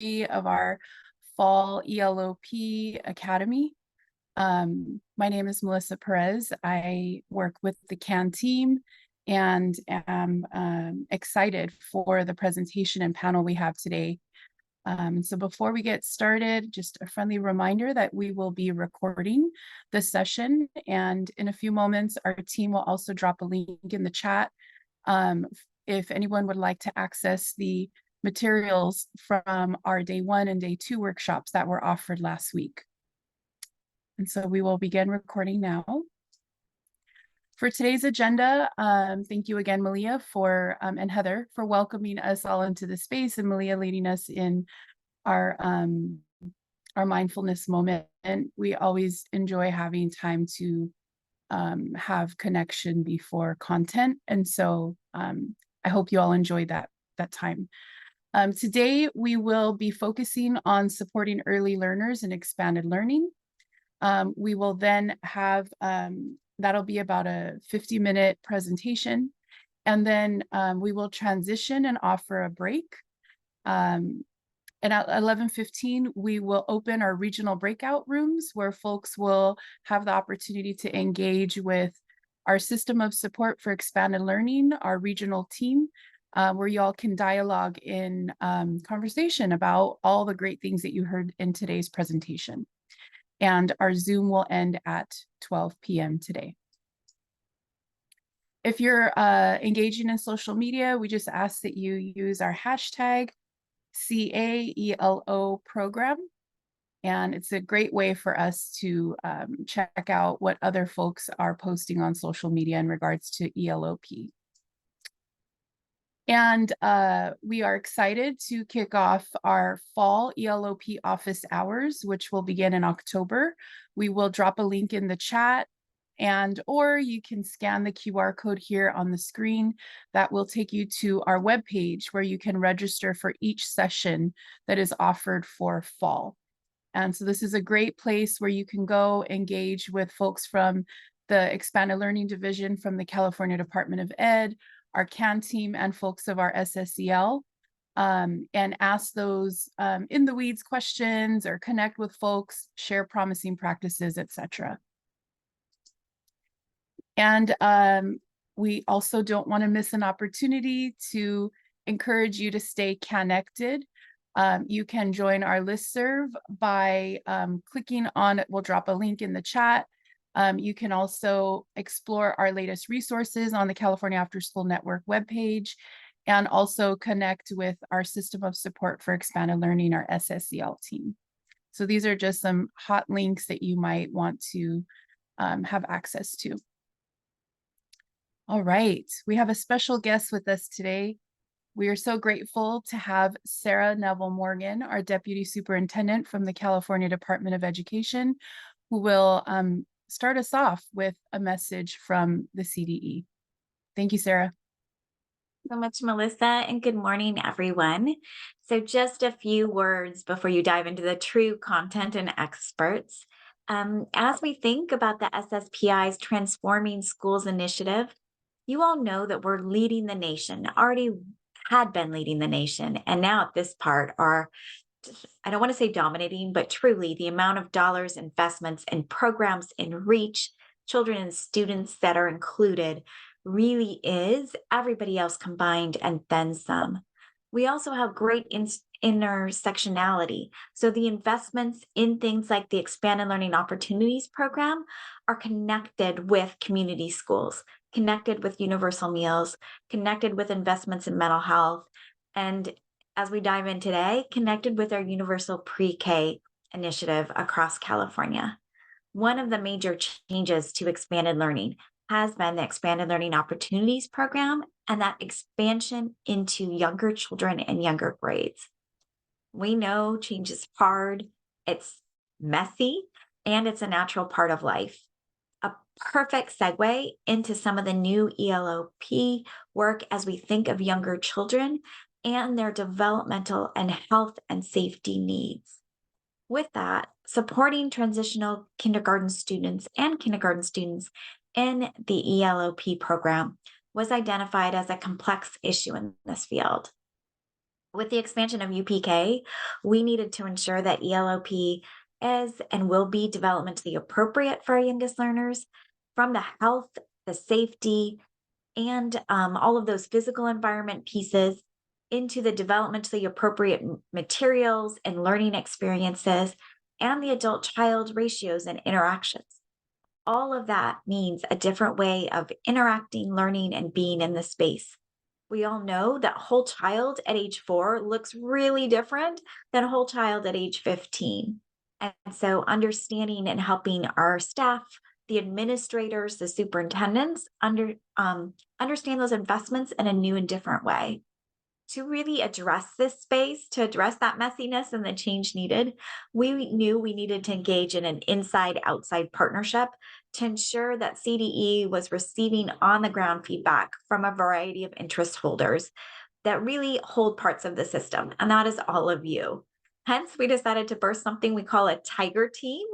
of our fall ELO-P Academy. My name is Melissa Perez. I work with the CAN team and am excited for the presentation and panel we have today. So before we get started, just a friendly reminder that we will be recording the session, and in a few moments, our team will also drop a link in the chat if anyone would like to access the materials from our day 1 and day 2 workshops that were offered last week. And so we will begin recording now. For today's agenda, thank you again, Malia, and Heather, for welcoming us all into the space, and Malia leading us in our mindfulness moment. And we always enjoy having time to have connection before content. And so I hope you all enjoyed that time. Today, we will be focusing on supporting early learners in expanded learning. We will then have, that'll be about a 50-minute presentation. And then we will transition and offer a break. And at 11:15, we will open our regional breakout rooms where folks will have the opportunity to engage with our system of support for expanded learning, our regional team, where y'all can dialogue in conversation about all the great things that you heard in today's presentation. And our Zoom will end at 12 p.m. today. If you're engaging in social media, we just ask that you use our hashtag CAELO program. And it's a great way for us to check out what other folks are posting on social media in regards to ELO-P. And we are excited to kick off our fall ELO-P office hours, which will begin in October. We will drop a link in the chat, or you can scan the QR code here on the screen. That will take you to our webpage where you can register for each session that is offered for fall. And so this is a great place where you can go engage with folks from the Expanded Learning Division from the California Department of Ed, our CAN team, and folks of our SSEL, and ask those in the weeds questions or connect with folks, share promising practices, etc. And we also don't want to miss an opportunity to encourage you to stay connected. You can join our listserv by clicking on it. We'll drop a link in the chat. You can also explore our latest resources on the California AfterSchool Network webpage, and also connect with our system of support for expanded learning, our SSEL team. So these are just some hot links that you might want to have access to. All right, we have a special guest with us today. We are so grateful to have Sarah Neville Morgan, our Deputy Superintendent from the California Department of Education, who will start us off with a message from the CDE. Thank you, Sarah. So much, Melissa, and good morning, everyone. So just a few words before you dive into the true content and experts. As we think about the SSPI's Transforming Schools initiative, you all know that we're leading the nation, already had been leading the nation, and now at this part are, I don't want to say dominating, but truly the amount of dollars, investments, and programs in reach, children and students that are included really is everybody else combined and then some. We also have great intersectionality. So the investments in things like the Expanded Learning Opportunities Program are connected with community schools, connected with universal meals, connected with investments in mental health, and as we dive in today, connected with our universal pre-K initiative across California. One of the major changes to expanded learning has been the Expanded Learning Opportunities Program and that expansion into younger children and younger grades. We know change is hard, it's messy, and it's a natural part of life. A perfect segue into some of the new ELO-P work as we think of younger children and their developmental and health and safety needs. With that, supporting transitional kindergarten students and kindergarten students in the ELO-P program was identified as a complex issue in this field. With the expansion of UPK, we needed to ensure that ELOP is and will be developmentally appropriate for our youngest learners, from the health, the safety, and all of those physical environment pieces into the developmentally appropriate materials and learning experiences and the adult child ratios and interactions. All of that means a different way of interacting, learning, and being in the space. We all know that whole child at age 4 looks really different than a whole child at age 15. And so understanding and helping our staff, the administrators, the superintendents understand those investments in a new and different way. To really address this space, to address that messiness and the change needed, we knew we needed to engage in an inside outside partnership to ensure that CDE was receiving on the ground feedback from a variety of interest holders that really hold parts of the system, and that is all of you. Hence, we decided to birth something we call a tiger team.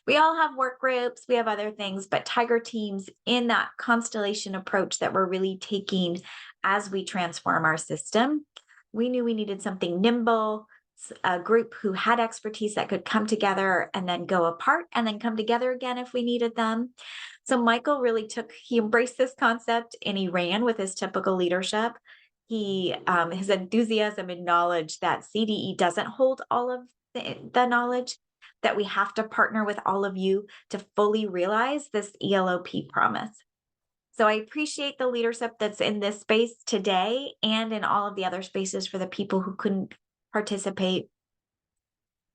We all have work groups, we have other things, but tiger teams in that constellation approach that we're really taking as we transform our system. We knew we needed something nimble, a group who had expertise that could come together and then go apart and then come together again if we needed them. So Michael really he embraced this concept and he ran with his typical leadership. His enthusiasm and knowledge that CDE doesn't hold all of the knowledge, that we have to partner with all of you to fully realize this ELOP promise. So I appreciate the leadership that's in this space today and in all of the other spaces for the people who couldn't participate.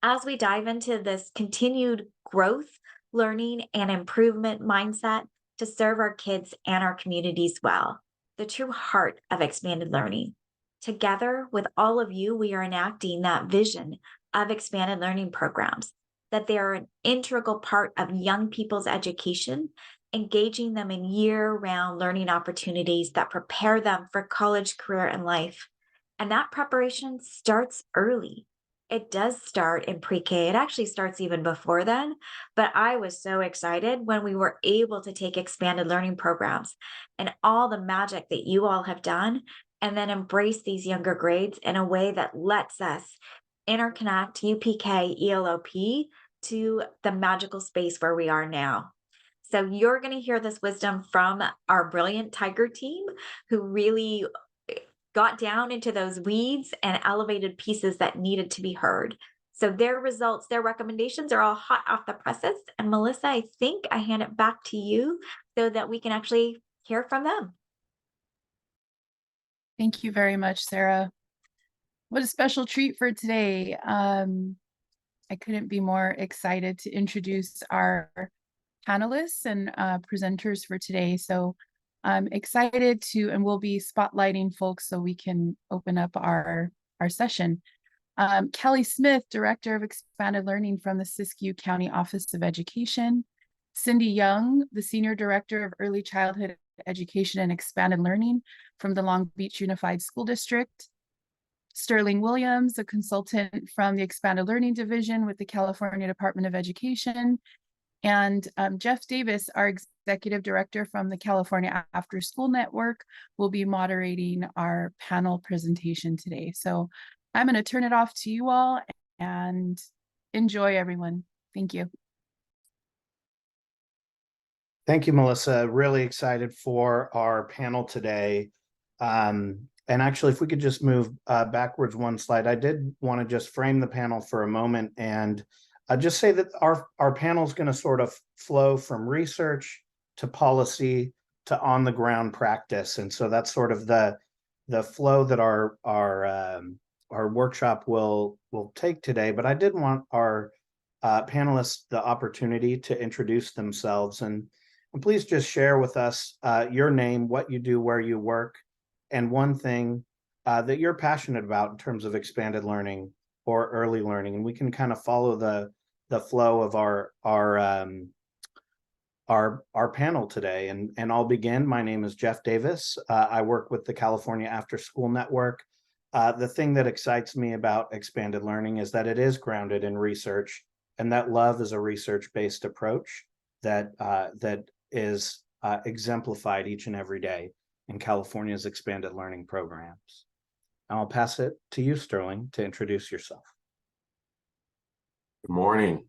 As we dive into this continued growth, learning, and improvement mindset to serve our kids and our communities well, the true heart of expanded learning. Together with all of you, we are enacting that vision of expanded learning programs, that they are an integral part of young people's education, engaging them in year-round learning opportunities that prepare them for college, career, and life. And that preparation starts early. It does start in pre-K. It actually starts even before then. But I was so excited when we were able to take expanded learning programs and all the magic that you all have done, and then embrace these younger grades in a way that lets us interconnect UPK, ELOP to the magical space where we are now. So you're going to hear this wisdom from our brilliant Tiger team who really got down into those weeds and elevated pieces that needed to be heard. So their results, their recommendations are all hot off the presses. And Melissa, I think I hand it back to you so that we can actually hear from them. Thank you very much, Sarah. What a special treat for today. I couldn't be more excited to introduce our panelists and presenters for today. So I'm excited to, and we'll be spotlighting folks so we can open up our session. Kelly Smith, Director of Expanded Learning from the Siskiyou County Office of Education. Cindy Young, the Senior Director of Early Childhood Education and Expanded Learning from the Long Beach Unified School District. Sterling Williams, a consultant from the Expanded Learning Division with the California Department of Education. And Jeff Davis, our Executive Director from the California AfterSchool Network, will be moderating our panel presentation today. So I'm going to turn it off to you all and enjoy, everyone. Thank you. Thank you, Melissa. Really excited for our panel today. And actually, if we could just move backwards one slide, I did want to just frame the panel for a moment and just say that our panel is going to sort of flow from research to policy to on the ground practice. And so that's sort of the flow that our workshop will take today. But I did want our panelists the opportunity to introduce themselves, and please just share with us your name, what you do, where you work, and one thing that you're passionate about in terms of expanded learning or early learning. And we can kind of follow the flow of our panel today. And I'll begin. My name is Jeff Davis. I work with the California AfterSchool Network. The thing that excites me about expanded learning is that it is grounded in research, and that love is a research-based approach that is exemplified each and every day in California's expanded learning programs. I'll pass it to you, Sterling, to introduce yourself. Good morning,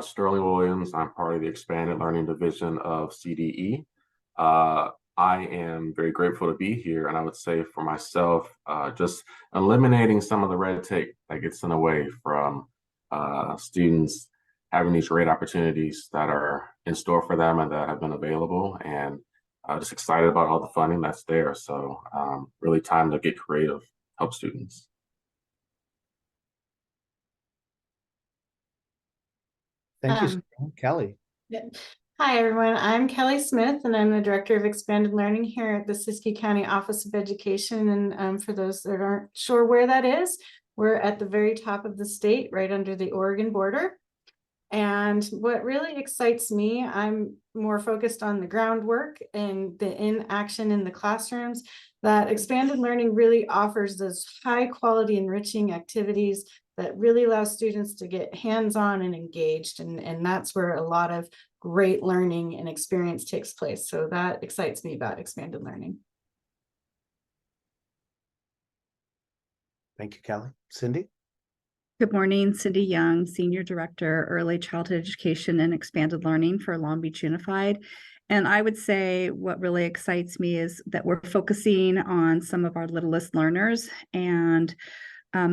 Sterling Williams. I'm part of the Expanded Learning Division of CDE. I am very grateful to be here, and I would say for myself, just eliminating some of the red tape that gets in the way from students having these great opportunities that are in store for them and that have been available, and just excited about all the funding that's there. So really time to get creative, help students. Thank you, Sterling. Kelly. Yeah. Hi, everyone. I'm Kelly Smith, and I'm the Director of Expanded Learning here at the Siskiyou County Office of Education. And for those that aren't sure where that is, we're at the very top of the state, right under the Oregon border. And what really excites me, I'm more focused on the groundwork and the inaction in the classrooms, that expanded learning really offers those high quality enriching activities that really allow students to get hands-on and engaged. And that's where a lot of great learning and experience takes place. So that excites me about expanded learning. Thank you, Kelly. Cindy? Good morning, Cindy Young, Senior Director, Early Childhood Education and Expanded Learning for Long Beach Unified. And I would say what really excites me is that we're focusing on some of our littlest learners and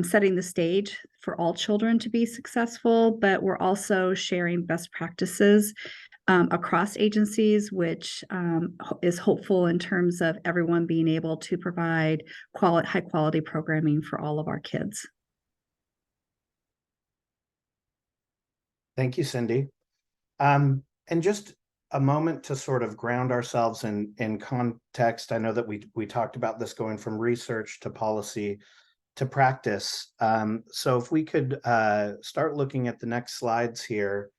setting the stage for all children to be successful, but we're also sharing best practices across agencies, which is hopeful in terms of everyone being able to provide high quality programming for all of our kids. Thank you, Cindy. And just a moment to sort of ground ourselves in context. I know that we talked about this going from research to policy to practice. So if we could start looking at the next slides here,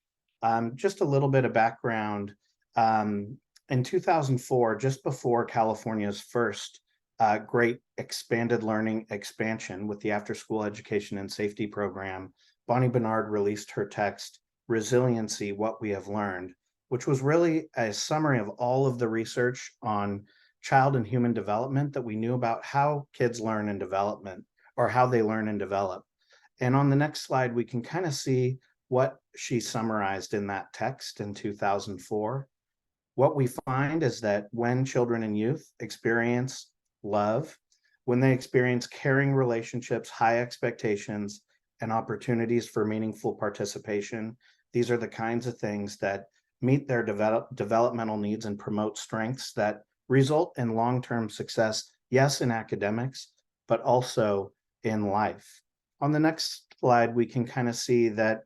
just a little bit of background. In 2004, just before California's first great expanded learning expansion with the After-School Education and Safety Program, Bonnie Bernard released her text, Resiliency, What We Have Learned, which was really a summary of all of the research on child and human development that we knew about how kids learn and development, or how they learn and develop. And on the next slide, we can kind of see what she summarized in that text in 2004. What we find is that when children and youth experience love, when they experience caring relationships, high expectations, and opportunities for meaningful participation, these are the kinds of things that meet their developmental needs and promote strengths that result in long-term success, yes, in academics, but also in life. On the next slide, we can kind of see that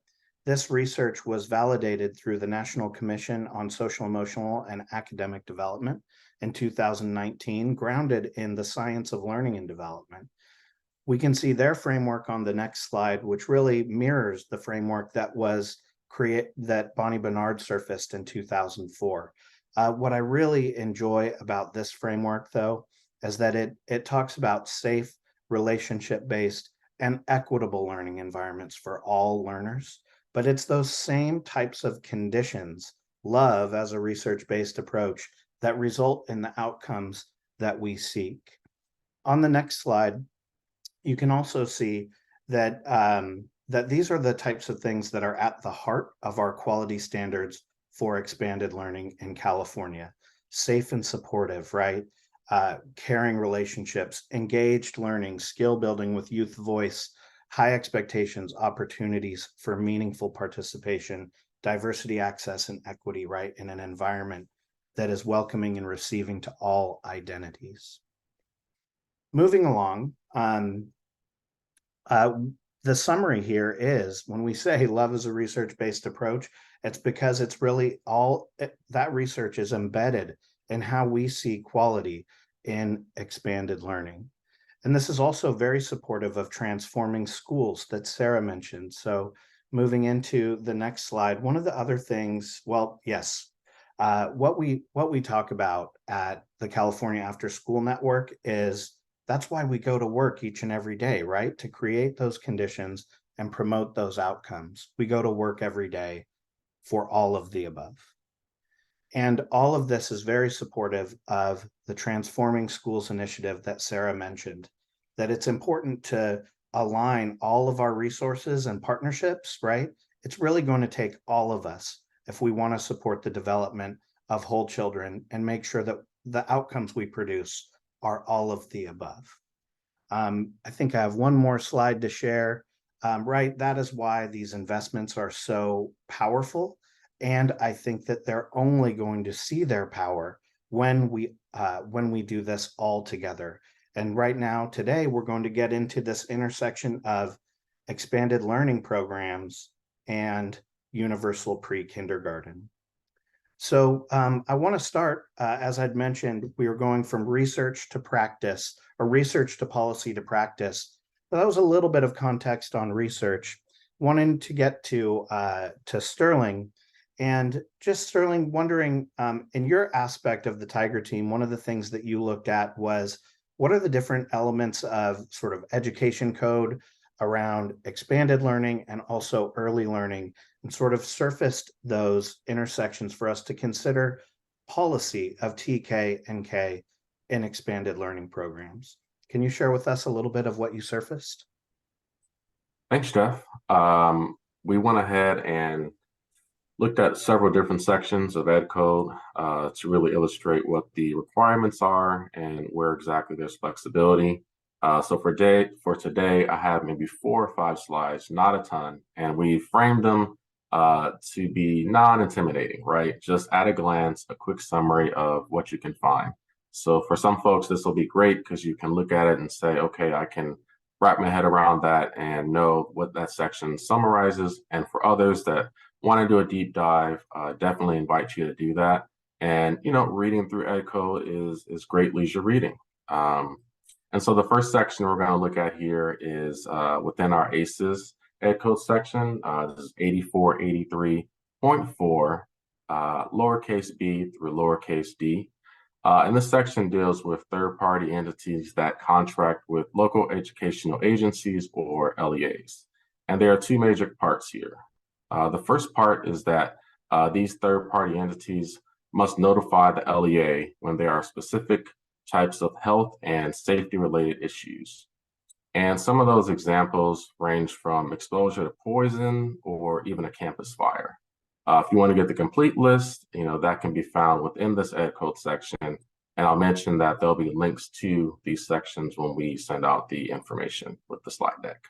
this research was validated through the National Commission on Social, Emotional, and Academic Development in 2019, grounded in the science of learning and development. We can see their framework on the next slide, which really mirrors the framework that that Bonnie Bernard surfaced in 2004. What I really enjoy about this framework, though, is that it talks about safe, relationship-based, and equitable learning environments for all learners. But it's those same types of conditions, love as a research-based approach, that result in the outcomes that we seek. On the next slide, you can also see that that these are the types of things that are at the heart of our quality standards for expanded learning in California. Safe and supportive, right? Caring relationships, engaged learning, skill building with youth voice, high expectations, opportunities for meaningful participation, diversity, access, and equity, right? In an environment that is welcoming and receiving to all identities. Moving along, the summary here is, when we say love is a research-based approach, it's because it's really that research is embedded in how we see quality in expanded learning. And this is also very supportive of transforming schools that Sarah mentioned. So moving into the next slide, one of the other things, well, yes, what we talk about at the California After School Network is that's why we go to work each and every day, right? To create those conditions and promote those outcomes. We go to work every day for all of the above. And all of this is very supportive of the Transforming Schools initiative that Sarah mentioned. that it's important to align all of our resources and partnerships, right? It's really going to take all of us if we want to support the development of whole children and make sure that the outcomes we produce are all of the above. I think I have one more slide to share. Right, that is why these investments are so powerful. And I think that they're only going to see their power when we do this all together. And right now, today, we're going to get into this intersection of expanded learning programs and universal pre-kindergarten. So I want to start, as I'd mentioned, we were going from research to practice, or research to policy to practice. So that was a little bit of context on research. Wanting to get to Sterling, and just Sterling, wondering, in your aspect of the Tiger team, one of the things that you looked at was, what are the different elements of sort of education code around expanded learning and also early learning, and sort of surfaced those intersections for us to consider policy of TK and K in expanded learning programs. Can you share with us a little bit of what you surfaced? Thanks, Jeff. We went ahead and looked at several different sections of Ed Code to really illustrate what the requirements are and where exactly there's flexibility. So for today, I have maybe 4 or 5 slides, not a ton, and we framed them to be non-intimidating, right? Just at a glance, a quick summary of what you can find. So for some folks, this will be great because you can look at it and say, okay, I can wrap my head around that and know what that section summarizes. And for others that want to do a deep dive, definitely invite you to do that. And, you know, reading through Ed Code is great leisure reading. And so the first section we're going to look at here is within our ACEs Ed Code section. This is 8483.4, lowercase b through lowercase d. And this section deals with third-party entities that contract with local educational agencies or LEAs. And there are 2 major parts here. The first part is that these third-party entities must notify the LEA when there are specific types of health and safety-related issues. And some of those examples range from exposure to poison or even a campus fire. If you want to get the complete list, you know, that can be found within this Ed Code section. And I'll mention that there'll be links to these sections when we send out the information with the slide deck.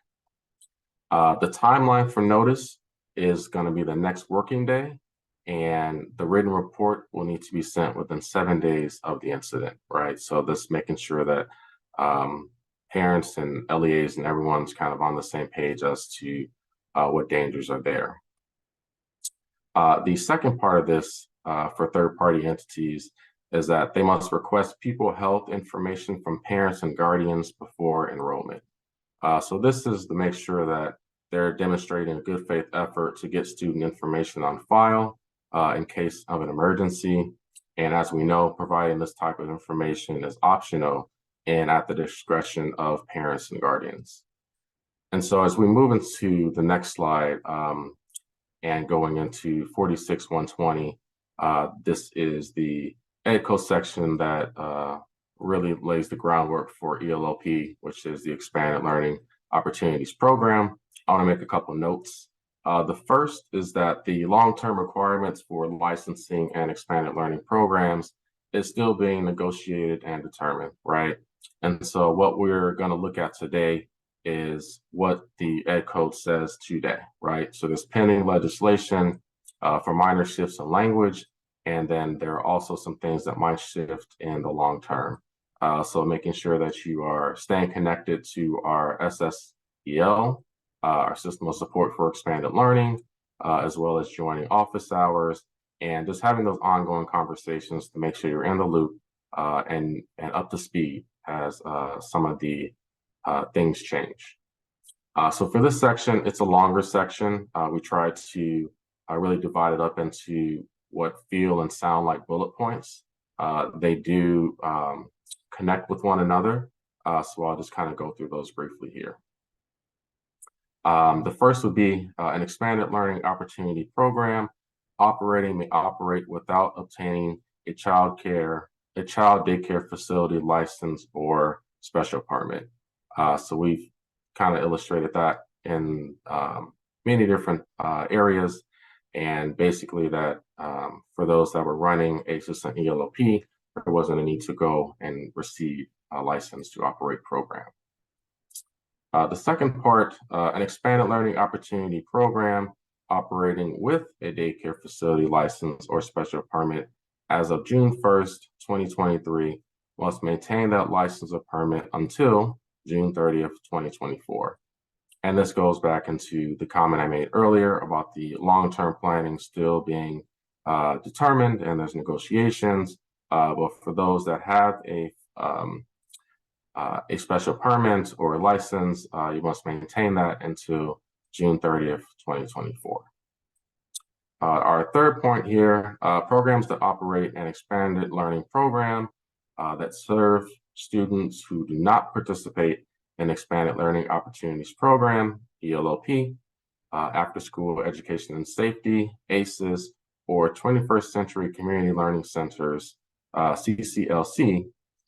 The timeline for notice is going to be the next working day, and the written report will need to be sent within 7 days of the incident, right? So this making sure that parents and LEAs and everyone's kind of on the same page as to what dangers are there. The second part of this for third-party entities is that they must request pupil health information from parents and guardians before enrollment. So this is to make sure that they're demonstrating a good faith effort to get student information on file in case of an emergency. And as we know, providing this type of information is optional and at the discretion of parents and guardians. And so as we move into the next slide and going into 46120, this is the Ed Code section that really lays the groundwork for ELO-P, which is the Expanded Learning Opportunities Program. I want to make a couple notes. The first is that the long-term requirements for licensing and expanded learning programs is still being negotiated and determined, right? And so what we're going to look at today is what the Ed Code says today, right? So there's pending legislation for minor shifts in language, and then there are also some things that might shift in the long term. So making sure that you are staying connected to our SSEL, our System of Support for Expanded Learning, as well as joining office hours, and just having those ongoing conversations to make sure you're in the loop and up to speed as some of the things change. So for this section, it's a longer section. We tried to really divide it up into what feel and sound like bullet points. They do connect with one another. So I'll just kind of go through those briefly here. The first would be an expanded learning opportunity program may operate without obtaining a child daycare facility license or special permit. So we've kind of illustrated that in many different areas. And basically that for those that were running ACES and ELO-P, there wasn't a need to go and receive a license to operate program. The second part, an expanded learning opportunity program operating with a daycare facility license or special permit as of June 1st, 2023, must maintain that license or permit until June 30th, 2024. And this goes back into the comment I made earlier about the long-term planning still being determined, and there's negotiations. But for those that have a special permit or a license, you must maintain that until June 30th, 2024. Our third point here, programs that operate an expanded learning program that serve students who do not participate in expanded learning opportunities program, ELO-P, after school education and safety, ACES, or 21st century community learning centers, CCLC,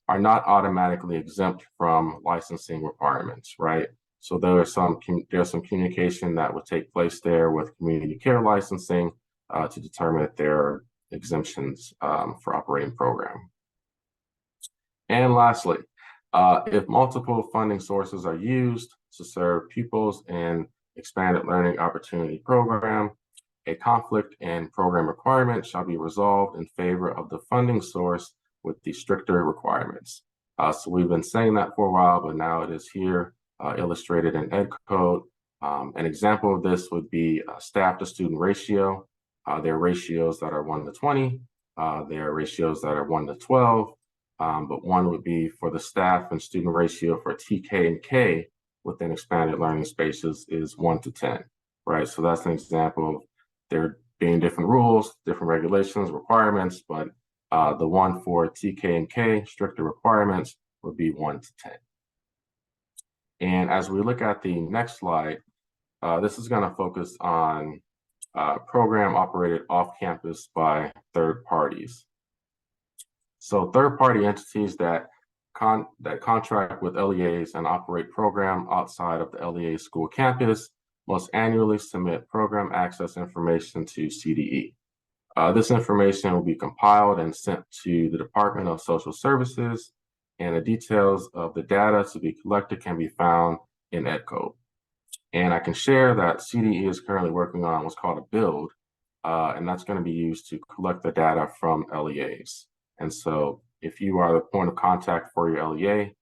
are not automatically exempt from licensing requirements, right? So there's some communication that would take place there with community care licensing to determine if there are exemptions for operating program. And lastly, if multiple funding sources are used to serve pupils in expanded learning opportunity program, a conflict in program requirement shall be resolved in favor of the funding source with the stricter requirements. So we've been saying that for a while, but now it is here illustrated in Ed Code. An example of this would be staff to student ratio. There are ratios that are 1:20. There are ratios that are 1:12. But one would be for the staff and student ratio for TK and K within expanded learning spaces is 1:10, right? So that's an example of there being different rules, different regulations, requirements, but the one for TK and K, stricter requirements, would be 1:10. And as we look at the next slide, this is going to focus on program operated off campus by third parties. So third-party entities that contract with LEAs and operate program outside of the LEA school campus must annually submit program access information to CDE. This information will be compiled and sent to the Department of Social Services, and the details of the data to be collected can be found in Ed Code. And I can share that CDE is currently working on what's called a build, and that's going to be used to collect the data from LEAs. And so if you are the point of contact for your LEA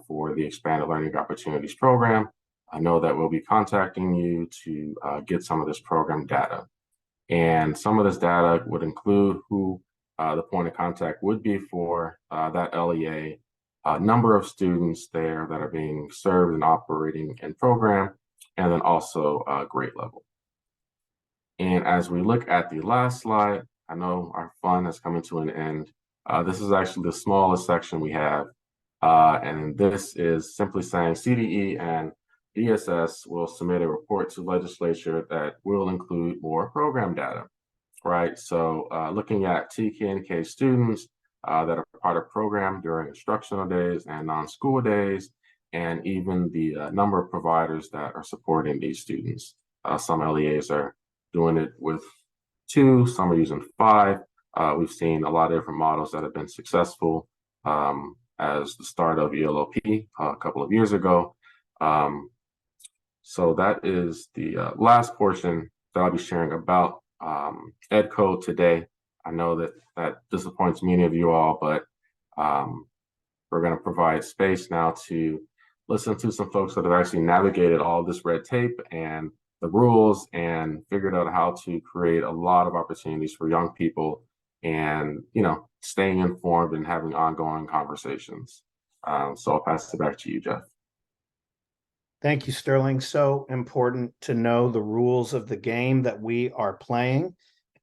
for the Expanded Learning Opportunities Program, I know that we'll be contacting you to get some of this program data. And some of this data would include who the point of contact would be for that LEA, number of students there that are being served and operating in program, and then also grade level. And as we look at the last slide, I know our fun is coming to an end. This is actually the smallest section we have. And this is simply saying CDE and DSS will submit a report to legislature that will include more program data, right? So looking at TK and K students that are part of program during instructional days and non-school days, and even the number of providers that are supporting these students. Some LEAs are doing it with 2, some are using 5. We've seen a lot of different models that have been successful as the start of ELO-P a couple of years ago. So that is the last portion that I'll be sharing about Ed Code today. I know that that disappoints many of you all, but we're going to provide space now to listen to some folks that have actually navigated all this red tape and the rules and figured out how to create a lot of opportunities for young people and, you know, staying informed and having ongoing conversations. So I'll pass it back to you, Jeff. Thank you, Sterling. So important to know the rules of the game that we are playing,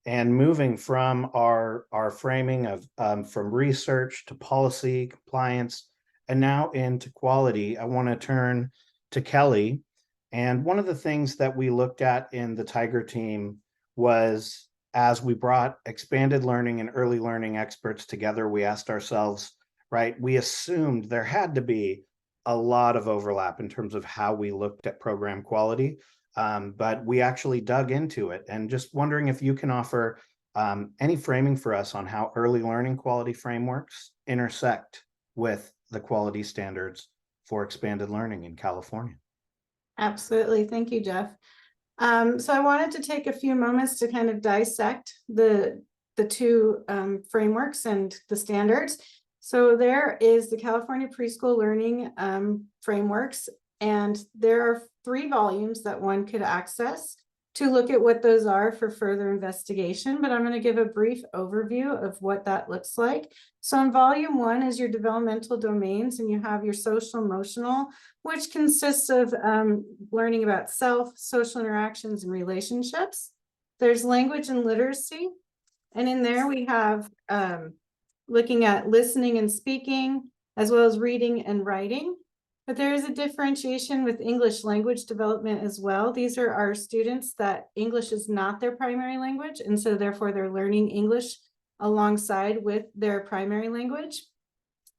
and moving from our framing of from research to policy, compliance, and now into quality. I want to turn to Kelly. And one of the things that we looked at in the Tiger team was, as we brought expanded learning and early learning experts together, we asked ourselves, right, we assumed there had to be a lot of overlap in terms of how we looked at program quality. But we actually dug into it, and just wondering if you can offer any framing for us on how early learning quality frameworks intersect with the quality standards for expanded learning in California. Absolutely. Thank you, Jeff. So I wanted to take a few moments to kind of dissect the two frameworks and the standards. So there is the California Preschool Learning Frameworks, and there are 3 volumes that one could access to look at what those are for further investigation, but I'm going to give a brief overview of what that looks like. So in volume 1 is your developmental domains, and you have your social emotional, which consists of learning about self, social interactions, and relationships. There's language and literacy, and in there we have looking at listening and speaking, as well as reading and writing. But there is a differentiation with English language development as well. These are our students that English is not their primary language, and so therefore they're learning English alongside with their primary language.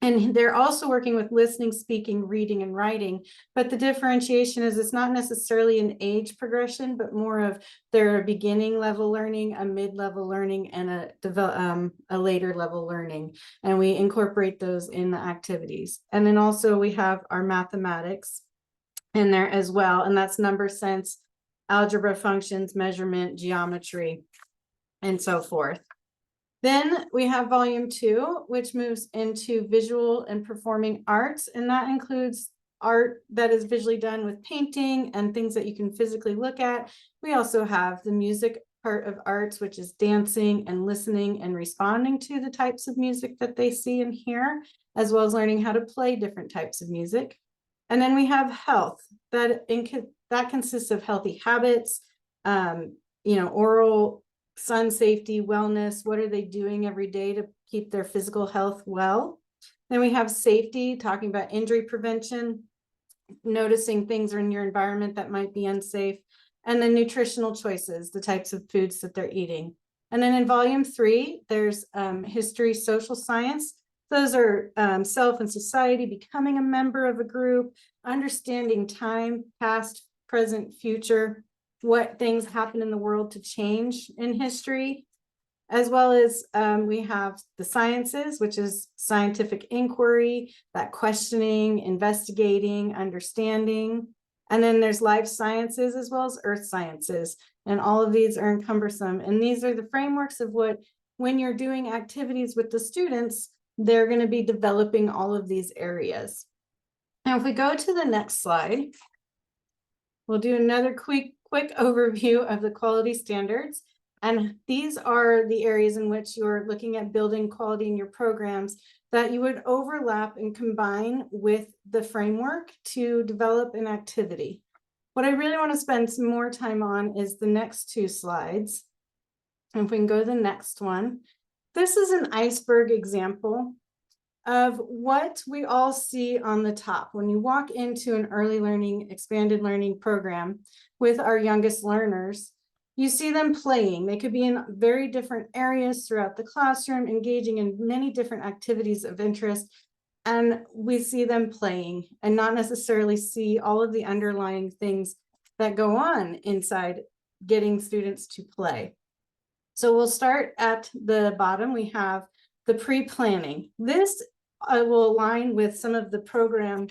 And they're also working with listening, speaking, reading, and writing. But the differentiation is it's not necessarily an age progression, but more of their beginning level learning, a mid-level learning, and a later level learning. And we incorporate those in the activities. And then also we have our mathematics in there as well. And that's number sense, algebra functions, measurement, geometry, and so forth. Then we have volume 2, which moves into visual and performing arts, and that includes art that is visually done with painting and things that you can physically look at. We also have the music part of arts, which is dancing and listening and responding to the types of music that they see and hear, as well as learning how to play different types of music. And then we have health, that consists of healthy habits, oral sun safety, wellness, what are they doing every day to keep their physical health well. Then we have safety, talking about injury prevention, noticing things in your environment that might be unsafe, and then nutritional choices, the types of foods that they're eating. And then in volume 3, there's history, social science. Those are self and society, becoming a member of a group, understanding time, past, present, future, what things happen in the world to change in history, as well as we have the sciences, which is scientific inquiry, that questioning, investigating, understanding. And then there's life sciences as well as earth sciences. And all of these are cumbersome. And these are the frameworks of what, when you're doing activities with the students, they're going to be developing all of these areas. Now, if we go to the next slide, we'll do another quick overview of the quality standards. And these are the areas in which you're looking at building quality in your programs that you would overlap and combine with the framework to develop an activity. What I really want to spend some more time on is the next 2 slides. And if we can go to the next one, this is an iceberg example of what we all see on the top. When you walk into an early learning, expanded learning program with our youngest learners, you see them playing. They could be in very different areas throughout the classroom, engaging in many different activities of interest. And we see them playing and not necessarily see all of the underlying things that go on inside getting students to play. So we'll start at the bottom. We have the pre-planning. This will align with some of the program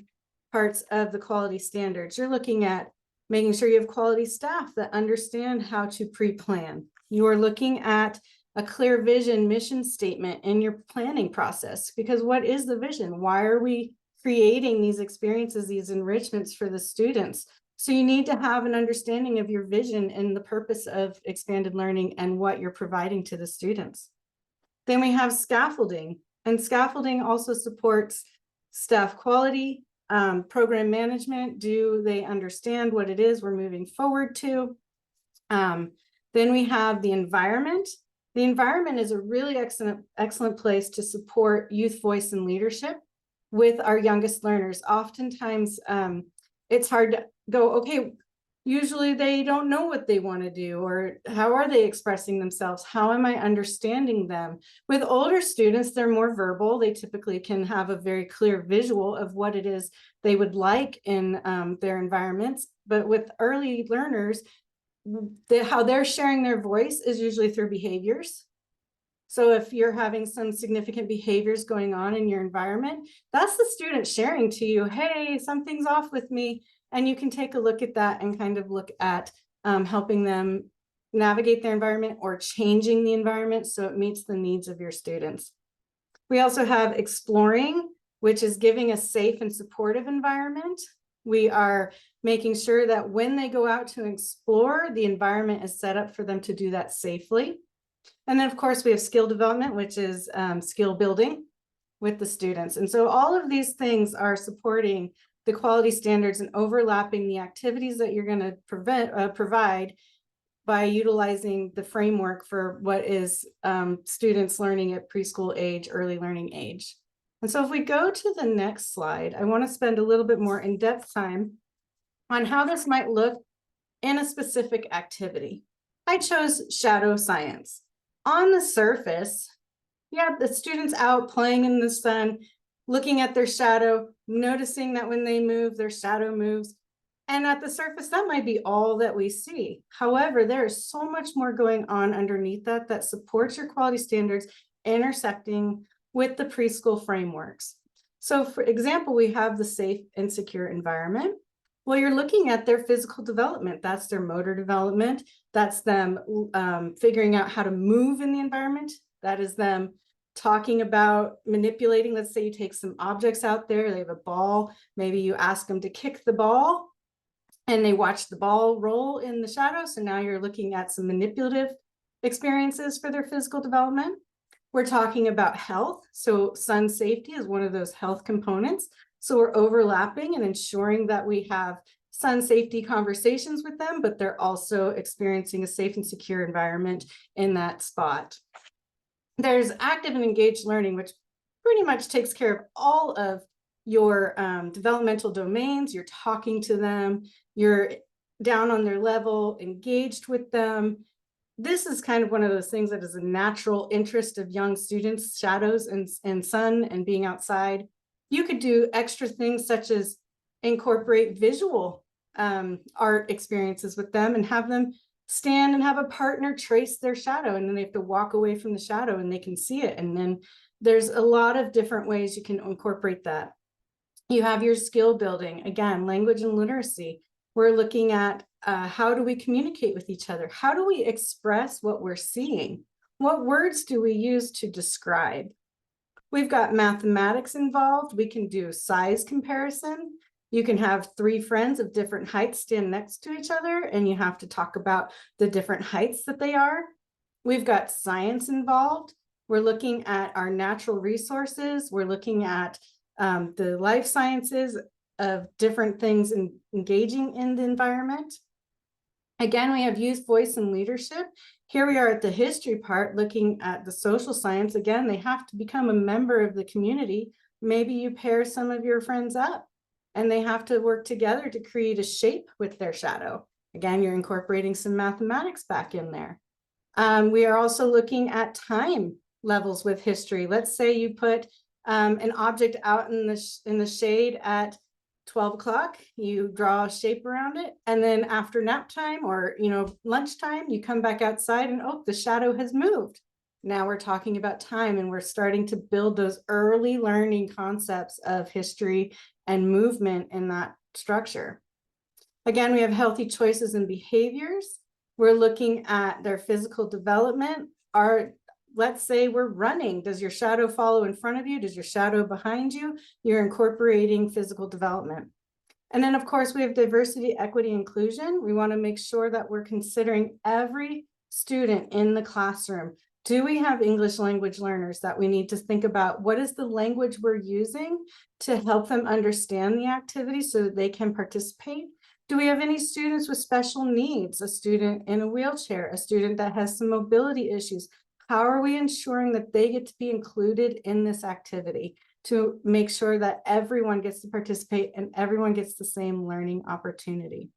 parts of the quality standards. You're looking at making sure you have quality staff that understand how to pre-plan. You are looking at a clear vision, mission statement in your planning process, because what is the vision? Why are we creating these experiences, these enrichments for the students? So you need to have an understanding of your vision and the purpose of expanded learning and what you're providing to the students. Then we have scaffolding, and scaffolding also supports staff quality, program management. Do they understand what it is we're moving forward to? Then we have the environment. The environment is a really excellent place to support youth voice and leadership with our youngest learners. Oftentimes, it's hard to go, okay, Usually they don't know what they want to do, or how are they expressing themselves? How am I understanding them? With older students, they're more verbal. They typically can have a very clear visual of what it is they would like in their environments. But with early learners, how they're sharing their voice is usually through behaviors. So if you're having some significant behaviors going on in your environment, that's the student sharing to you, hey, something's off with me. And you can take a look at that and kind of look at helping them navigate their environment or changing the environment so it meets the needs of your students. We also have exploring, which is giving a safe and supportive environment. We are making sure that when they go out to explore, the environment is set up for them to do that safely. And then, of course, we have skill development, which is skill building with the students. And so all of these things are supporting the quality standards and overlapping the activities that you're going to provide by utilizing the framework for what is students learning at preschool age, early learning age. And so if we go to the next slide, I want to spend a little bit more in-depth time on how this might look in a specific activity. I chose shadow science. On the surface, yeah, the students out playing in the sun, looking at their shadow, noticing that when they move, their shadow moves. And at the surface, that might be all that we see. However, there is so much more going on underneath that supports your quality standards, intersecting with the preschool frameworks. So for example, we have the safe and secure environment. Well, you're looking at their physical development. That's their motor development. That's them figuring out how to move in the environment. That is them talking about manipulating. Let's say you take some objects out there, they have a ball. Maybe you ask them to kick the ball and they watch the ball roll in the shadow. So now you're looking at some manipulative experiences for their physical development. We're talking about health. So sun safety is one of those health components. So we're overlapping and ensuring that we have sun safety conversations with them, but they're also experiencing a safe and secure environment in that spot. There's active and engaged learning, which pretty much takes care of all of your developmental domains. You're talking to them, you're down on their level, engaged with them. This is kind of one of those things that is a natural interest of young students, shadows and sun and being outside. You could do extra things such as incorporate visual art experiences with them and have them stand and have a partner trace their shadow, and then they have to walk away from the shadow and they can see it. And then there's a lot of different ways you can incorporate that. You have your skill building, again, language and literacy. We're looking at how do we communicate with each other? How do we express what we're seeing? What words do we use to describe? We've got mathematics involved. We can do size comparison. You can have 3 friends of different heights stand next to each other, and you have to talk about the different heights that they are. We've got science involved. We're looking at our natural resources. We're looking at the life sciences of different things and engaging in the environment. Again, we have youth voice and leadership. Here we are at the history part, looking at the social science. Again, they have to become a member of the community. Maybe you pair some of your friends up and they have to work together to create a shape with their shadow. Again, you're incorporating some mathematics back in there. We are also looking at time levels with history. Let's say you put an object out in the shade at 12 o'clock, you draw a shape around it, and then after nap time or lunchtime, you come back outside and oh, the shadow has moved. Now we're talking about time, and we're starting to build those early learning concepts of history and movement in that structure. Again, we have healthy choices and behaviors. We're looking at their physical development. Let's say we're running. Does your shadow follow in front of you? Does your shadow behind you? You're incorporating physical development. And then, of course, we have diversity, equity, inclusion. We want to make sure that we're considering every student in the classroom. Do we have English language learners that we need to think about? What is the language we're using to help them understand the activity so that they can participate? Do we have any students with special needs? A student in a wheelchair, a student that has some mobility issues? How are we ensuring that they get to be included in this activity to make sure that everyone gets to participate and everyone gets the same learning opportunity?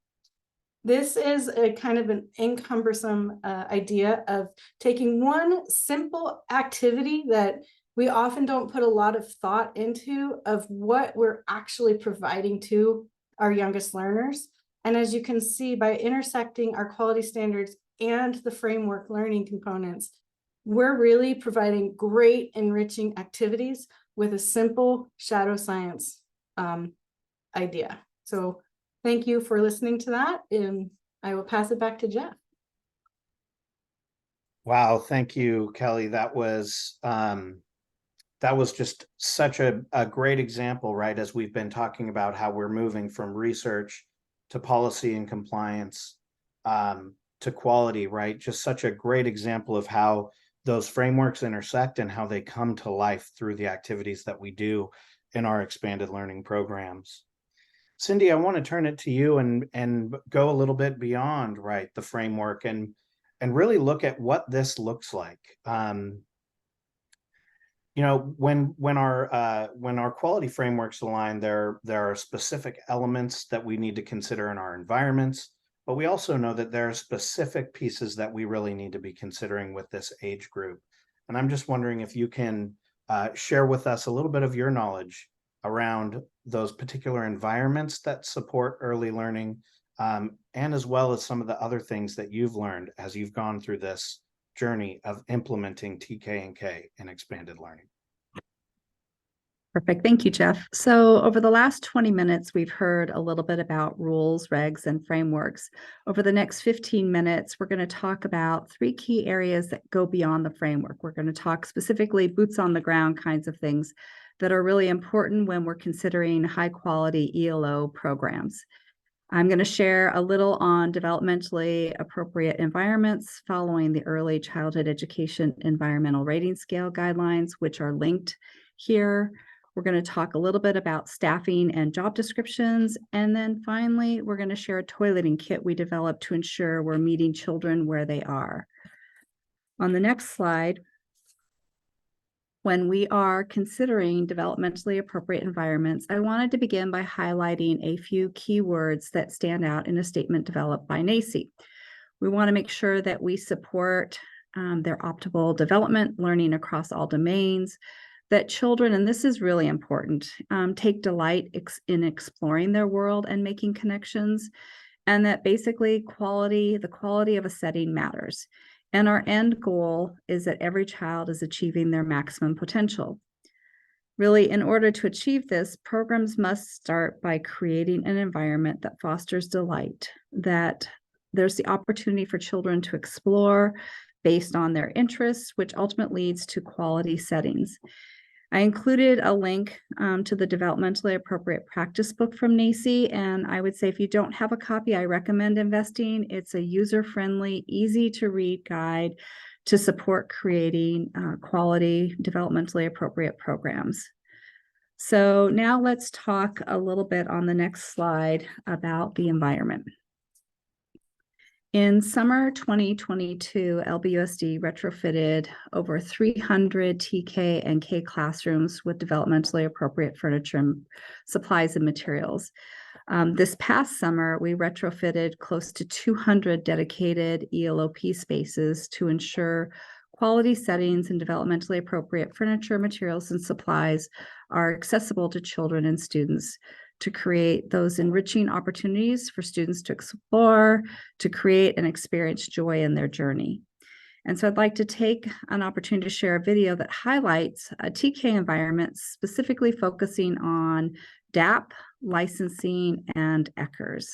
This is a kind of an encumbersome idea of taking one simple activity that we often don't put a lot of thought into of what we're actually providing to our youngest learners. And as you can see, by intersecting our quality standards and the framework learning components, we're really providing great enriching activities with a simple shadow science idea. So thank you for listening to that, and I will pass it back to Jeff. Wow, thank you, Kelly. That was just such a great example, right? As we've been talking about how we're moving from research to policy and compliance to quality, right? Just such a great example of how those frameworks intersect and how they come to life through the activities that we do in our expanded learning programs. Cindy, I want to turn it to you and go a little bit beyond, right, the framework and really look at what this looks like. You know, when our quality frameworks align, there are specific elements that we need to consider in our environments, but we also know that there are specific pieces that we really need to be considering with this age group. And I'm just wondering if you can share with us a little bit of your knowledge around those particular environments that support early learning, and as well as some of the other things that you've learned as you've gone through this journey of implementing TK and K in expanded learning. Perfect. Thank you, Jeff. So over the last 20 minutes, we've heard a little bit about rules, regs, and frameworks. Over the next 15 minutes, we're going to talk about 3 key areas that go beyond the framework. We're going to talk specifically boots on the ground kinds of things that are really important when we're considering high quality ELO programs. I'm going to share a little on developmentally appropriate environments following the Early Childhood Education Environmental Rating Scale guidelines, which are linked here. We're going to talk a little bit about staffing and job descriptions. And then finally, we're going to share a toileting kit we developed to ensure we're meeting children where they are. On the next slide, when we are considering developmentally appropriate environments, I wanted to begin by highlighting a few keywords that stand out in a statement developed by NAEYC. We want to make sure that we support their optimal development, learning across all domains, that children, and this is really important, take delight in exploring their world and making connections, and that basically the quality of a setting matters. And our end goal is that every child is achieving their maximum potential. Really, in order to achieve this, programs must start by creating an environment that fosters delight, that there's the opportunity for children to explore based on their interests, which ultimately leads to quality settings. I included a link to the developmentally appropriate practice book from NAEYC, and I would say if you don't have a copy, I recommend investing. It's a user-friendly, easy-to-read guide to support creating quality, developmentally appropriate programs. So now let's talk a little bit on the next slide about the environment. In summer 2022, LBUSD retrofitted over 300 TK and K classrooms with developmentally appropriate furniture, supplies, and materials. This past summer, we retrofitted close to 200 dedicated ELO-P spaces to ensure quality settings and developmentally appropriate furniture, materials, and supplies are accessible to children and students, to create those enriching opportunities for students to explore, to create and experience joy in their journey. And so I'd like to take an opportunity to share a video that highlights a TK environment specifically focusing on DAP, licensing, and ECHRs.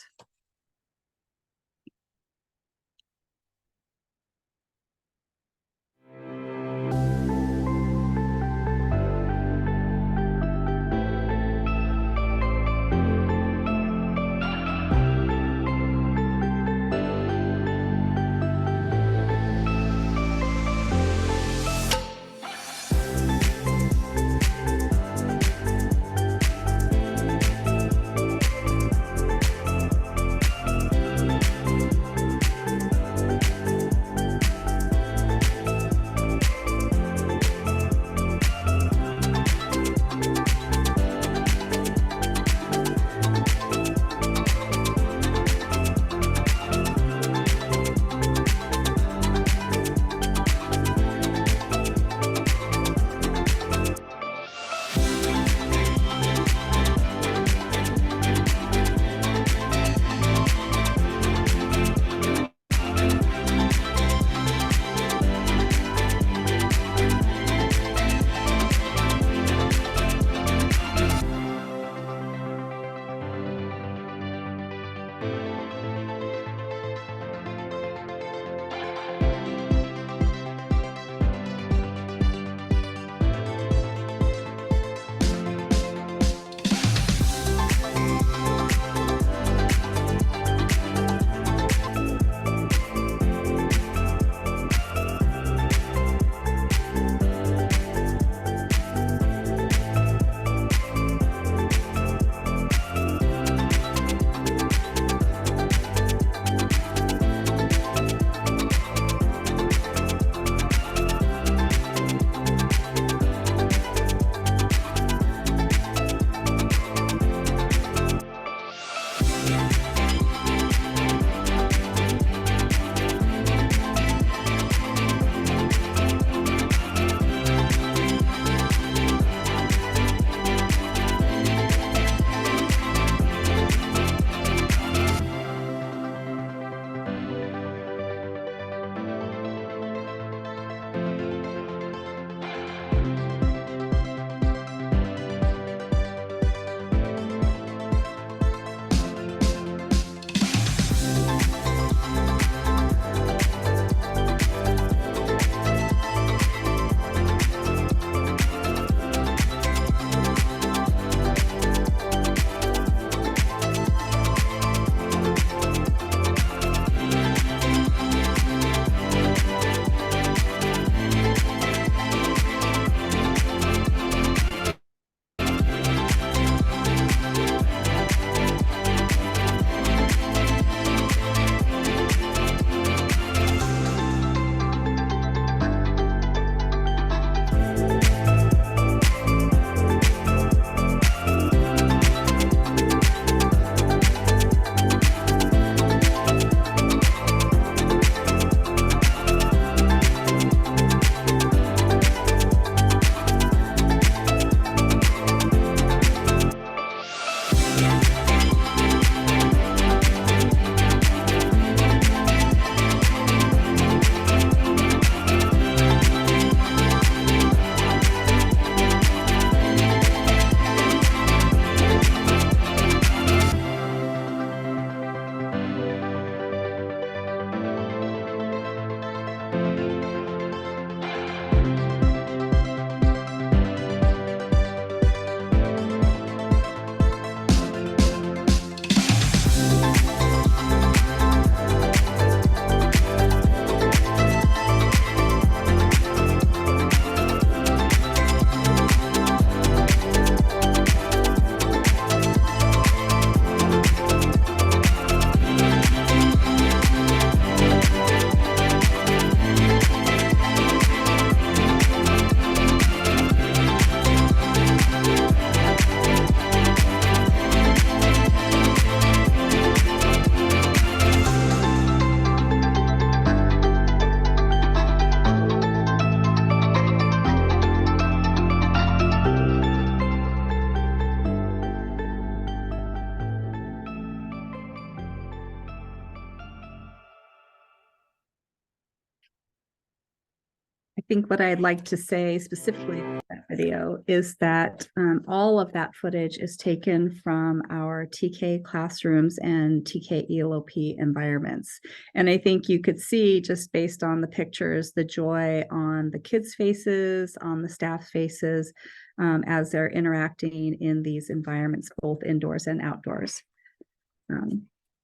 think what I'd like to say specifically in that video is that all of that footage is taken from our TK classrooms and TK ELO-P environments. And I think you could see, just based on the pictures, the joy on the kids' faces, on the staff faces, as they're interacting in these environments, both indoors and outdoors.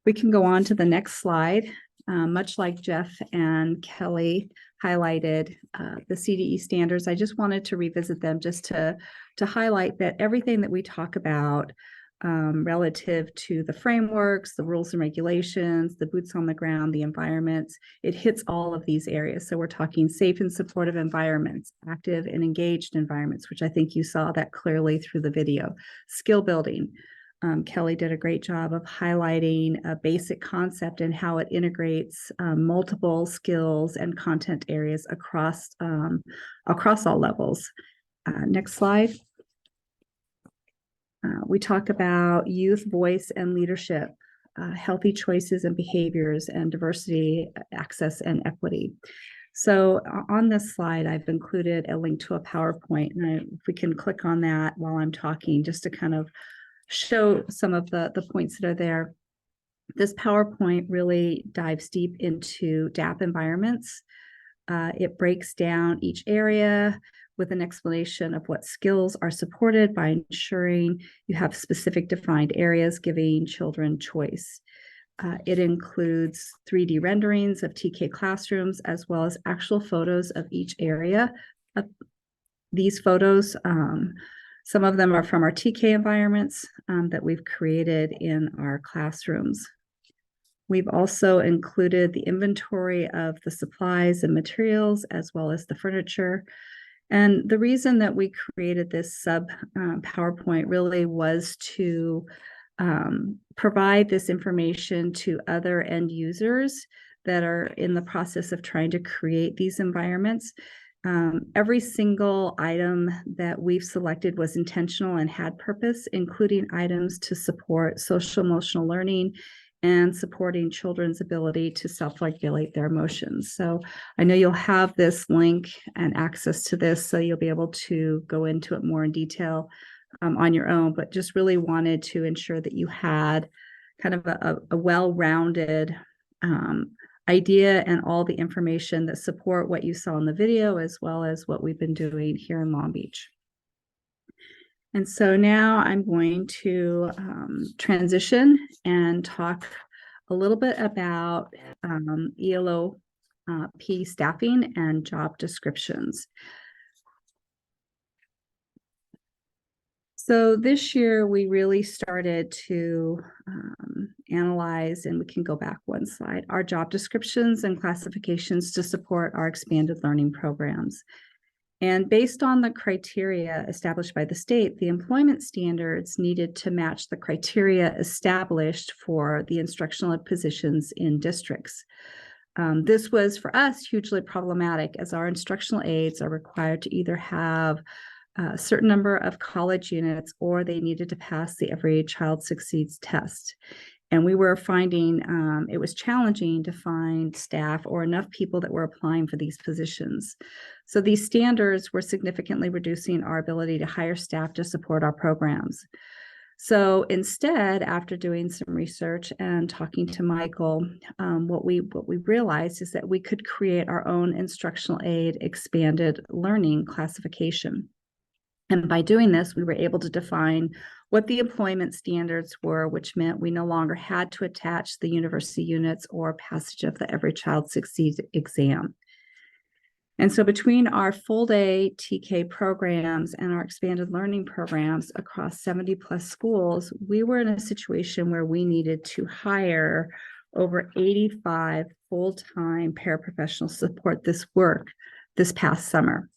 We can go on to the next slide. Much like Jeff and Kelly highlighted the CDE standards, I just wanted to revisit them just to highlight that everything that we talk about relative to the frameworks, the rules and regulations, the boots on the ground, the environments, it hits all of these areas. So we're talking safe and supportive environments, active and engaged environments, which I think you saw that clearly through the video, skill building. Kelly did a great job of highlighting a basic concept and how it integrates multiple skills and content areas across all levels. Next slide. We talk about youth voice and leadership, healthy choices and behaviors, and diversity, access, and equity. So on this slide, I've included a link to a PowerPoint, and if we can click on that while I'm talking, just to kind of show some of the points that are there. This PowerPoint really dives deep into DAP environments. It breaks down each area with an explanation of what skills are supported by ensuring you have specific defined areas, giving children choice. It includes 3D renderings of TK classrooms, as well as actual photos of each area. These photos, some of them are from our TK environments that we've created in our classrooms. We've also included the inventory of the supplies and materials, as well as the furniture. And the reason that we created this sub PowerPoint really was to provide this information to other end users that are in the process of trying to create these environments. Every single item that we've selected was intentional and had purpose, including items to support social emotional learning and supporting children's ability to self-regulate their emotions. So I know you'll have this link and access to this, so you'll be able to go into it more in detail on your own, but just really wanted to ensure that you had kind of a well-rounded idea and all the information that support what you saw in the video, as well as what we've been doing here in Long Beach. And so now I'm going to transition and talk a little bit about ELO-P staffing and job descriptions. So this year we really started to analyze, and we can go back one slide, our job descriptions and classifications to support our expanded learning programs. And based on the criteria established by the state, the employment standards needed to match the criteria established for the instructional positions in districts. This was, for us, hugely problematic, as our instructional aides are required to either have a certain number of college units, or they needed to pass the Every Child Succeeds test. And we were finding it was challenging to find staff or enough people that were applying for these positions. So these standards were significantly reducing our ability to hire staff to support our programs. So instead, after doing some research and talking to Michael, what we realized is that we could create our own instructional aid expanded learning classification. And by doing this, we were able to define what the employment standards were, which meant we no longer had to attach the university units or passage of the Every Child Succeeds exam. And so between our full-day TK programs and our expanded learning programs across 70+ schools, we were in a situation where we needed to hire over 85 full-time paraprofessionals to support this work this past summer.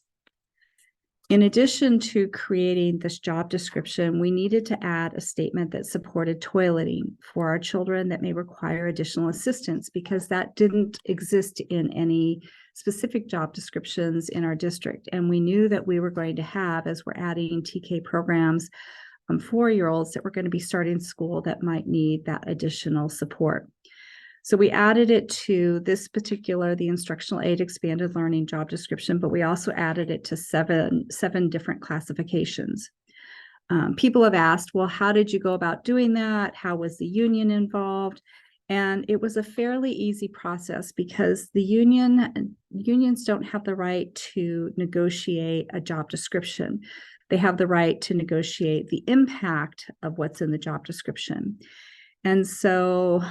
In addition to creating this job description, we needed to add a statement that supported toileting for our children that may require additional assistance, because that didn't exist in any specific job descriptions in our district. And we knew that we were going to have, as we're adding TK programs, 4-year-olds that were going to be starting school that might need that additional support. So we added it to this particular, the instructional aid expanded learning job description, but we also added it to seven different classifications. People have asked, well, how did you go about doing that? How was the union involved? And it was a fairly easy process because the unions don't have the right to negotiate a job description. They have the right to negotiate the impact of what's in the job description. And so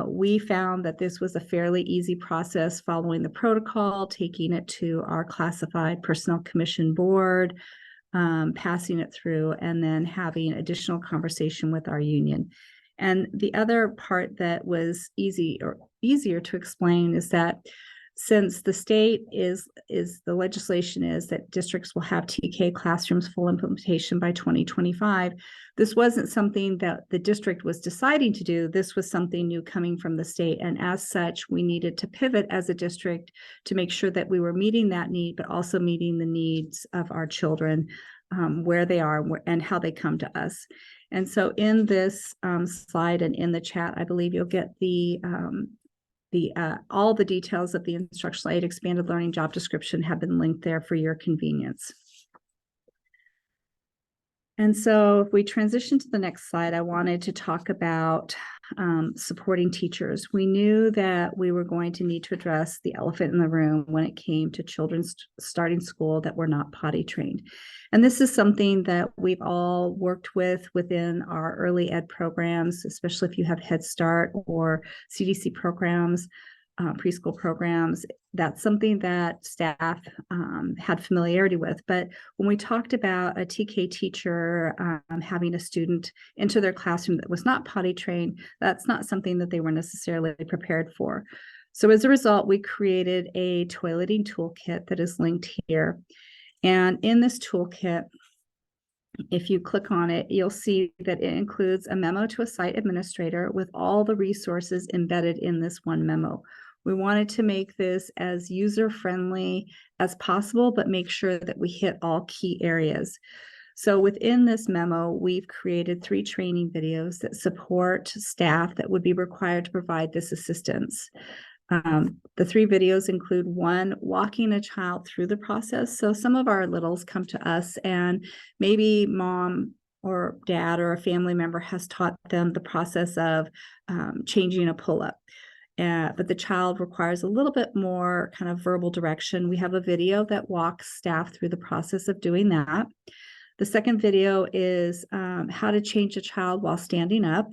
we found that this was a fairly easy process following the protocol, taking it to our classified personnel commission board, passing it through, and then having additional conversation with our union. And the other part that was easier to explain is that since the state the legislation is that districts will have TK classrooms full implementation by 2025, this wasn't something that the district was deciding to do. This was something new coming from the state. And as such, we needed to pivot as a district to make sure that we were meeting that need, but also meeting the needs of our children where they are and how they come to us. And so in this slide and in the chat, I believe you'll get all the details of the instructional aid expanded learning job description have been linked there for your convenience. And so if we transition to the next slide, I wanted to talk about supporting teachers. We knew that we were going to need to address the elephant in the room when it came to children starting school that were not potty trained. And this is something that we've all worked with within our early ed programs, especially if you have Head Start or CDC programs, preschool programs. That's something that staff had familiarity with. But when we talked about a TK teacher having a student enter their classroom that was not potty trained, that's not something that they were necessarily prepared for. So as a result, we created a toileting toolkit that is linked here. And in this toolkit, if you click on it, you'll see that it includes a memo to a site administrator with all the resources embedded in this one memo. We wanted to make this as user-friendly as possible, but make sure that we hit all key areas. So within this memo, we've created 3 training videos that support staff that would be required to provide this assistance. The 3 videos include 1, walking a child through the process. So some of our littles come to us and maybe mom or dad or a family member has taught them the process of changing a pull-up. But the child requires a little bit more kind of verbal direction. We have a video that walks staff through the process of doing that. The second video is how to change a child while standing up.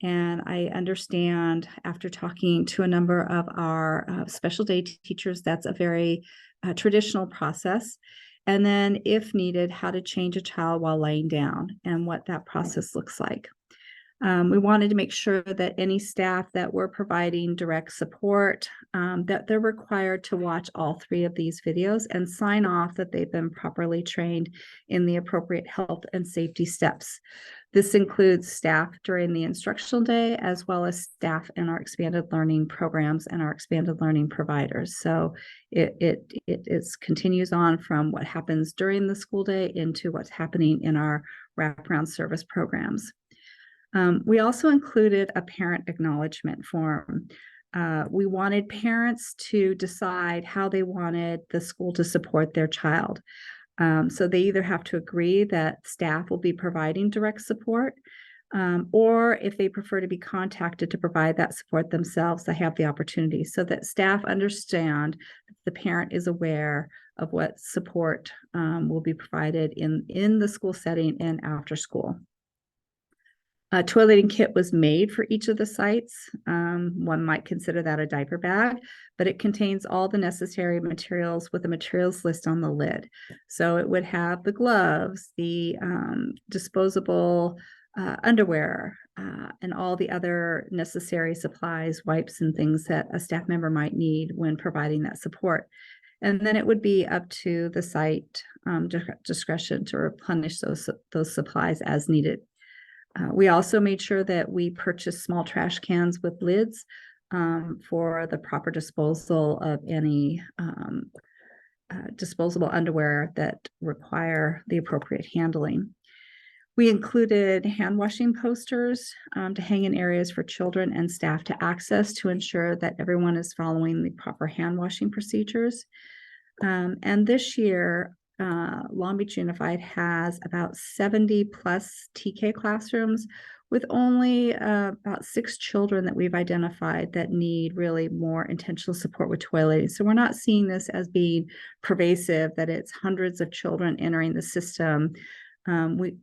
And I understand after talking to a number of our special day teachers, that's a very traditional process. And then if needed, how to change a child while laying down and what that process looks like. We wanted to make sure that any staff that were providing direct support, that they're required to watch all 3 of these videos and sign off that they've been properly trained in the appropriate health and safety steps. This includes staff during the instructional day, as well as staff in our expanded learning programs and our expanded learning providers. So it continues on from what happens during the school day into what's happening in our wraparound service programs. We also included a parent acknowledgement form. We wanted parents to decide how they wanted the school to support their child. So they either have to agree that staff will be providing direct support, or if they prefer to be contacted to provide that support themselves, they have the opportunity so that staff understand that the parent is aware of what support will be provided in the school setting and after school. A toileting kit was made for each of the sites. One might consider that a diaper bag, but it contains all the necessary materials with a materials list on the lid. So it would have the gloves, the disposable underwear, and all the other necessary supplies, wipes, and things that a staff member might need when providing that support. And then it would be up to the site discretion to replenish those supplies as needed. We also made sure that we purchased small trash cans with lids for the proper disposal of any disposable underwear that require the appropriate handling. We included hand washing posters to hang in areas for children and staff to access to ensure that everyone is following the proper hand washing procedures. And this year, Long Beach Unified has about 70 plus TK classrooms with only about 6 children that we've identified that need really more intentional support with toileting. So we're not seeing this as being pervasive, that it's hundreds of children entering the system.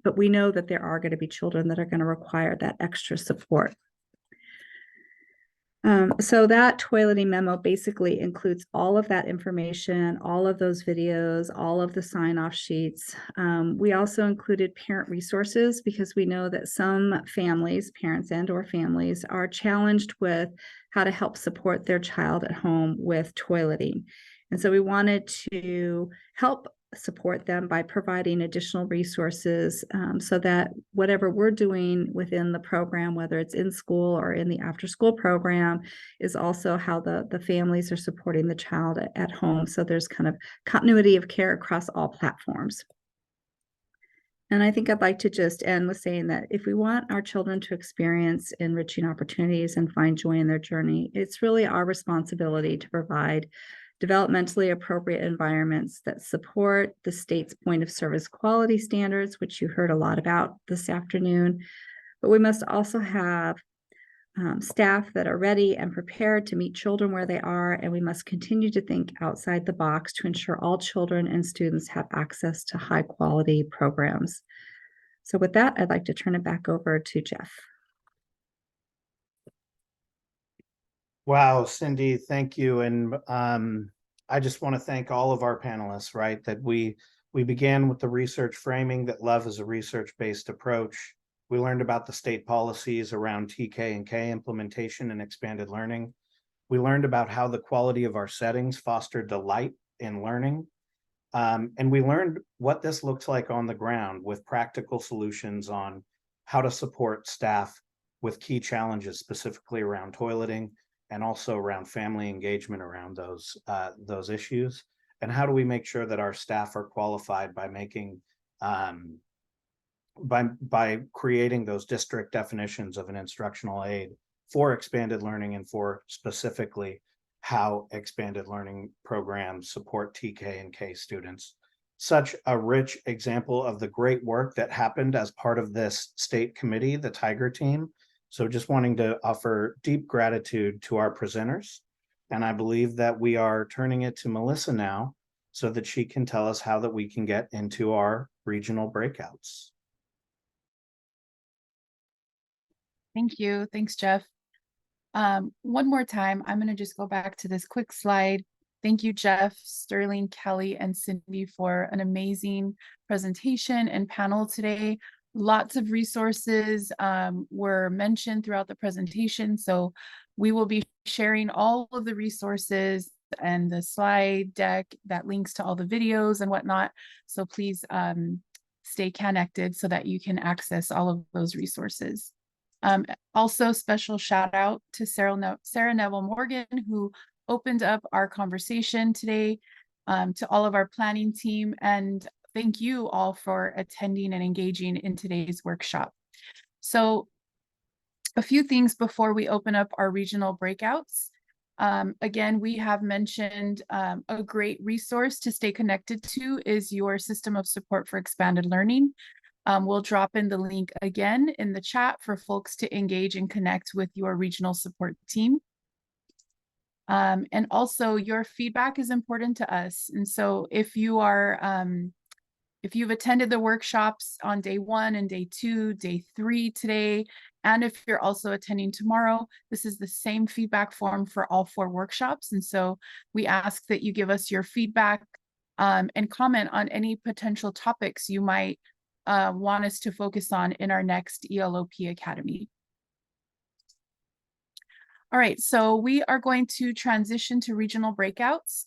But we know that there are going to be children that are going to require that extra support. So that toileting memo basically includes all of that information, all of those videos, all of the sign-off sheets. We also included parent resources because we know that some families, parents and/or families, are challenged with how to help support their child at home with toileting. And so we wanted to help support them by providing additional resources so that whatever we're doing within the program, whether it's in school or in the after-school program, is also how the families are supporting the child at home. So there's kind of continuity of care across all platforms. And I think I'd like to just end with saying that if we want our children to experience enriching opportunities and find joy in their journey, it's really our responsibility to provide developmentally appropriate environments that support the state's point of service quality standards, which you heard a lot about this afternoon. But we must also have staff that are ready and prepared to meet children where they are, and we must continue to think outside the box to ensure all children and students have access to high quality programs. So with that, I'd like to turn it back over to Jeff. Wow, Cindy, thank you. And I just want to thank all of our panelists, right? That we began with the research framing that love is a research-based approach. We learned about the state policies around TK and K implementation and expanded learning. We learned about how the quality of our settings foster delight in learning. And we learned what this looks like on the ground with practical solutions on how to support staff with key challenges, specifically around toileting, and also around family engagement around those issues. And how do we make sure that our staff are qualified by making by creating those district definitions of an instructional aid for expanded learning and for specifically how expanded learning programs support TK and K students. Such a rich example of the great work that happened as part of this state committee, the Tiger team. So just wanting to offer deep gratitude to our presenters. And I believe that we are turning it to Melissa now so that she can tell us how that we can get into our regional breakouts. Thank you. Thanks, Jeff. One more time, I'm going to just go back to this quick slide. Thank you, Jeff, Sterling, Kelly, and Cindy for an amazing presentation and panel today. Lots of resources were mentioned throughout the presentation, so we will be sharing all of the resources and the slide deck that links to all the videos and whatnot. So please stay connected so that you can access all of those resources. Also, special shout out to Sarah Neville Morgan, who opened up our conversation today, to all of our planning team, and thank you all for attending and engaging in today's workshop. So a few things before we open up our regional breakouts. Again, we have mentioned a great resource to stay connected to is your system of support for expanded learning. We'll drop in the link again in the chat for folks to engage and connect with your regional support team. And also your feedback is important to us. And so if you are, if you've attended the workshops on day 1 and day 2, day 3 today, and if you're also attending tomorrow, this is the same feedback form for all 4 workshops. And so we ask that you give us your feedback and comment on any potential topics you might want us to focus on in our next ELO-P Academy. All right, so we are going to transition to regional breakouts.